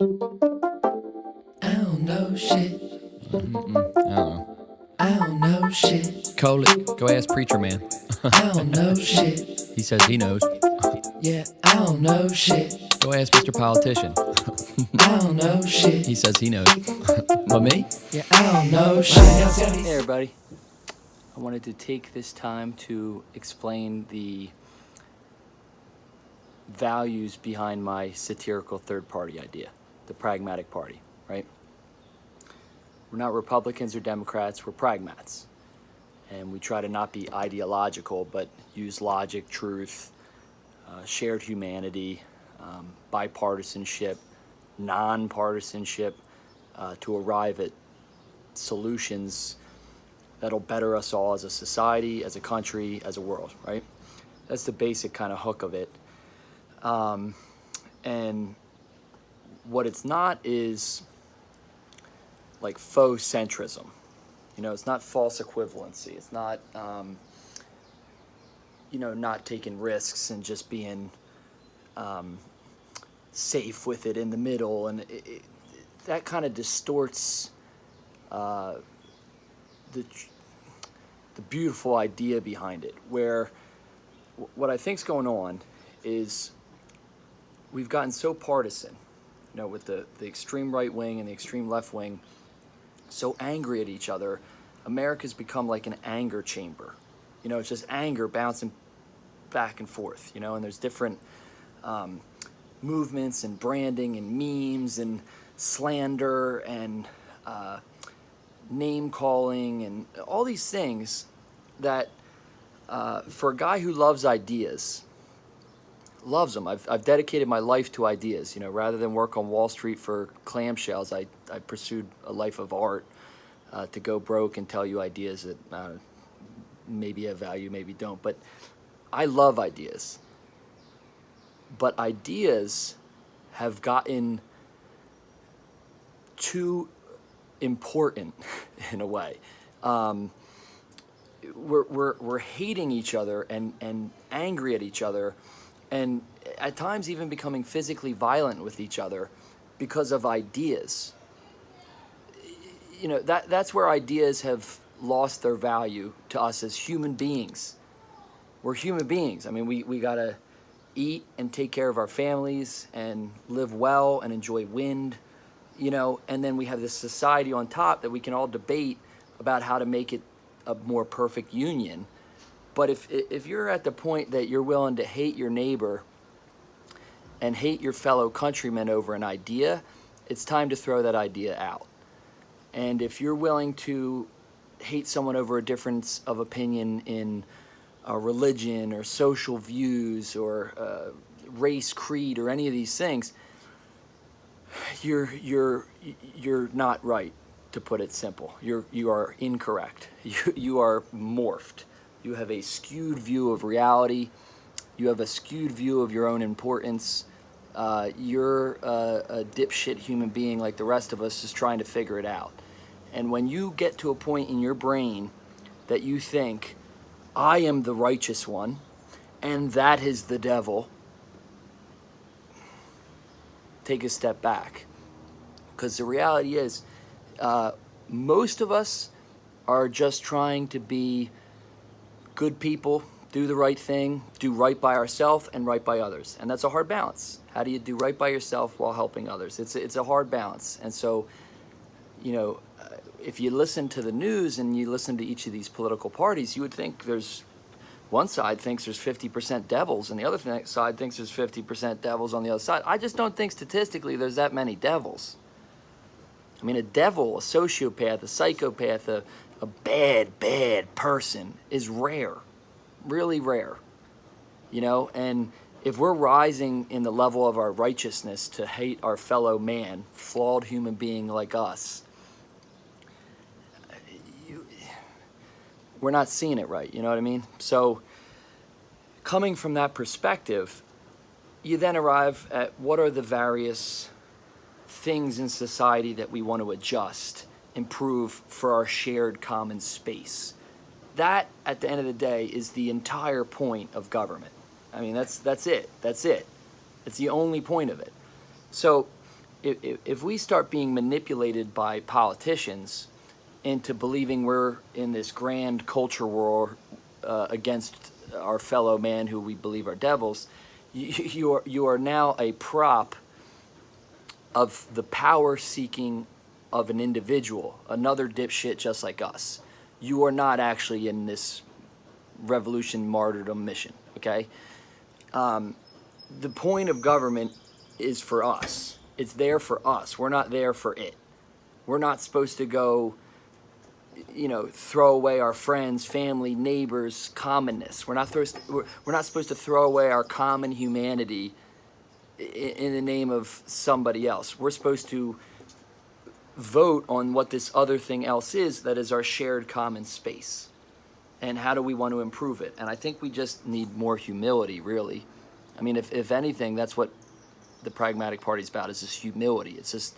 I don't know shit. I don't know. I don't know shit. Coley, go ask Preacher Man. I don't know shit. He says he knows. Yeah, I don't know shit. Go ask Mr. Politician. I don't know shit. He says he knows. But me? Yeah, I don't know shit. Hey everybody, I wanted to take this time to explain the values behind my satirical third party idea, the Pragmatic Party, right? We're not Republicans or Democrats, we're pragmats. And we try to not be ideological, but use logic, truth, shared humanity, bipartisanship, non-partisanship, to arrive at solutions that'll better us all as a society, as a country, as a world, right? That's the basic kind of hook of it. And what it's not is like faux centrism. You know, it's not false equivalency. It's not, not taking risks and just being safe with it in the middle. And that kind of distorts the beautiful idea behind it, where what I think's going on is we've gotten so partisan, with the extreme right wing and the extreme left wing, so angry at each other. America's become like an anger chamber. It's just anger bouncing back and forth, and there's different movements and branding and memes and slander and name calling and all these things that for a guy who loves ideas, loves them. I've dedicated my life to ideas. Rather than work on Wall Street for clamshells, I pursued a life of art to go broke and tell you ideas that maybe have value, maybe don't. But I love ideas. But ideas have gotten too important in a way. We're hating each other and angry at each other, and at times even becoming physically violent with each other because of ideas. That's where ideas have lost their value to us as human beings. We're human beings. I mean, we gotta eat and take care of our families and live well and enjoy wind, and then we have this society on top that we can all debate about how to make it a more perfect union. But if you're at the point that you're willing to hate your neighbor and hate your fellow countrymen over an idea, it's time to throw that idea out. And if you're willing to hate someone over a difference of opinion in religion or social views or race, creed, or any of these things, you're not right, to put it simple. You are incorrect. You are morphed. You have a skewed view of reality. You have a skewed view of your own importance. You're a dipshit human being like the rest of us, just trying to figure it out. And when you get to a point in your brain that you think, I am the righteous one, and that is the devil, take a step back. Because the reality is, most of us are just trying to be good people, do the right thing, do right by ourselves and right by others. And that's a hard balance. How do you do right by yourself while helping others? It's a hard balance. And so, if you listen to the news and you listen to each of these political parties, you would think one side thinks there's 50% devils and the other side thinks there's 50% devils on the other side. I just don't think statistically there's that many devils. I mean, a devil, a sociopath, a psychopath, a bad person is rare, really rare, and if we're rising in the level of our righteousness to hate our fellow man, flawed human being like us, we're not seeing it right, you know what I mean? So coming from that perspective, you then arrive at what are the various things in society that we want to adjust, improve for our shared common space. That, at the end of the day, is the entire point of government. I mean, that's it. It's the only point of it. So if we start being manipulated by politicians into believing we're in this grand culture war against our fellow man who we believe are devils, you are now a prop of the power seeking of an individual, another dipshit just like us. You are not actually in this revolution martyrdom mission, okay? The point of government is for us. It's there for us. We're not there for it. We're not supposed to go, throw away our friends, family, neighbors, commonness. We're not supposed to throw away our common humanity in the name of somebody else. We're supposed to vote on what this other thing else is that is our shared common space. And how do we want to improve it? And I think we just need more humility, really. I mean, if anything, that's what the Pragmatic Party is about, is this humility. It's just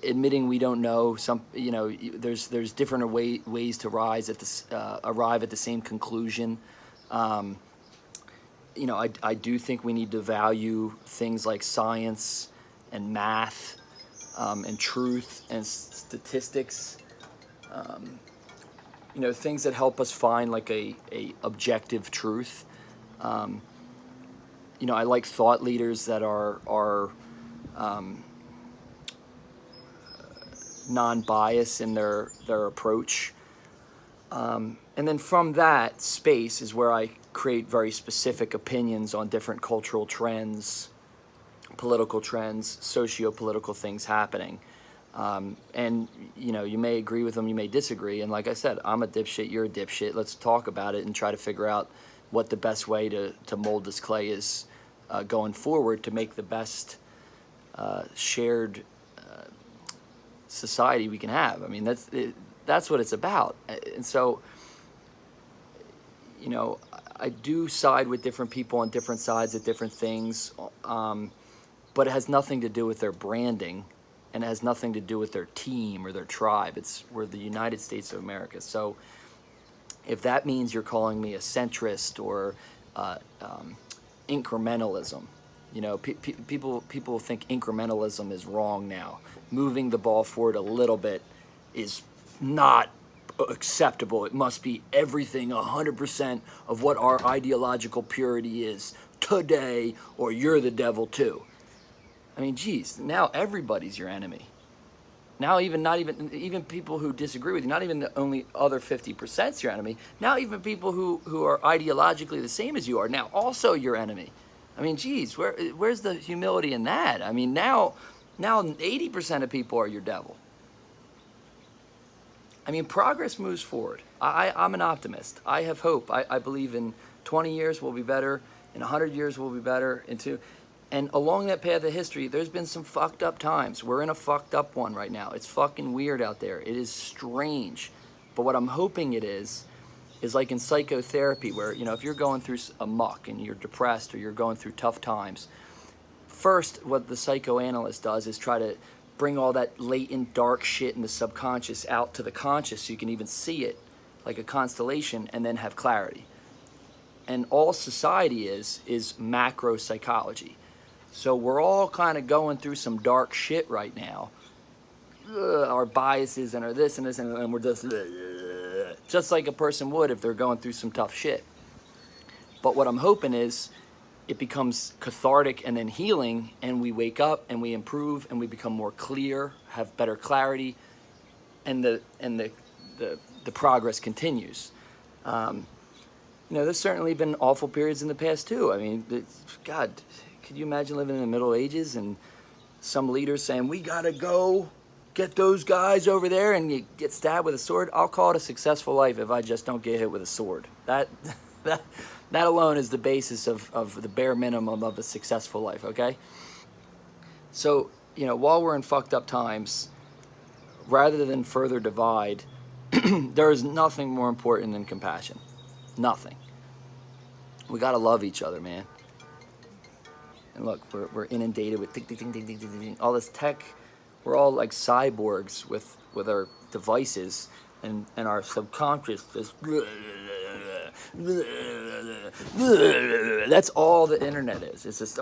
admitting we don't know. There's different ways to arrive at the same conclusion. I do think we need to value things like science and math and truth and statistics. Things that help us find like a objective truth. I like thought leaders that are non-biased in their approach. And then from that space is where I create very specific opinions on different cultural trends, political trends, socio-political things happening. And you may agree with them, you may disagree. And like I said, I'm a dipshit, you're a dipshit. Let's talk about it and try to figure out what the best way to mold this clay is going forward to make the best shared society we can have. I mean, that's what it's about. And so, I do side with different people on different sides of different things, but it has nothing to do with their branding, and it has nothing to do with their team or their tribe. We're the United States of America. So if that means you're calling me a centrist or incrementalism, people think incrementalism is wrong now. Moving the ball forward a little bit is not acceptable. It must be everything 100% of what our ideological purity is today, or you're the devil too. I mean, geez, now everybody's your enemy. Now even people who disagree with you, not even the only other 50% is your enemy. Now even people who are ideologically the same as you are now also your enemy. I mean, geez, where's the humility in that? I mean, now 80% of people are your devil. I mean, progress moves forward. I'm an optimist. I have hope. I believe in 20 years we'll be better. In 100 years we'll be better. And along that path of history, there's been some fucked up times. We're in a fucked up one right now. It's fucking weird out there. It is strange. But what I'm hoping it is like in psychotherapy where, if you're going through a muck and you're depressed or you're going through tough times, first what the psychoanalyst does is try to bring all that latent dark shit in the subconscious out to the conscious so you can even see it like a constellation and then have clarity. And all society is macro psychology. So we're all kind of going through some dark shit right now. Our biases and our this and this, and we're just like a person would if they're going through some tough shit. But what I'm hoping is it becomes cathartic and then healing, and we wake up and we improve and we become more clear, have better clarity, and the progress continues. There's certainly been awful periods in the past too. I mean, God, could you imagine living in the Middle Ages and some leaders saying, we gotta go get those guys over there, and you get stabbed with a sword? I'll call it a successful life if I just don't get hit with a sword. That alone is the basis of the bare minimum of a successful life, okay? So, while we're in fucked up times, rather than further divide, there is nothing more important than compassion. Nothing. We gotta love each other, man. And look, we're inundated with all this tech. We're all like cyborgs with our devices, and our subconscious just That's all the internet is. It's just,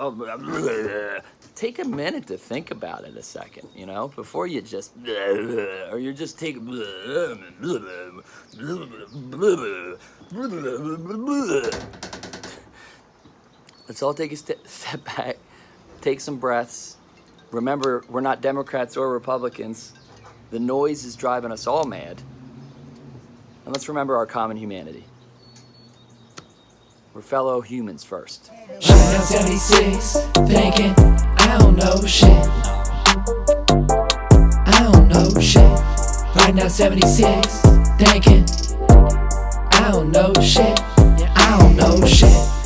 take a minute to think about it a second, you know, before you just, or you're just taking, let's all take a step back, take some breaths. Remember, we're not Democrats or Republicans. The noise is driving us all mad. And let's remember our common humanity. We're fellow humans first. Right now 76, thinking, I don't know shit. I don't know shit. Right now 76, thinking, I don't know shit. Yeah, I don't know shit.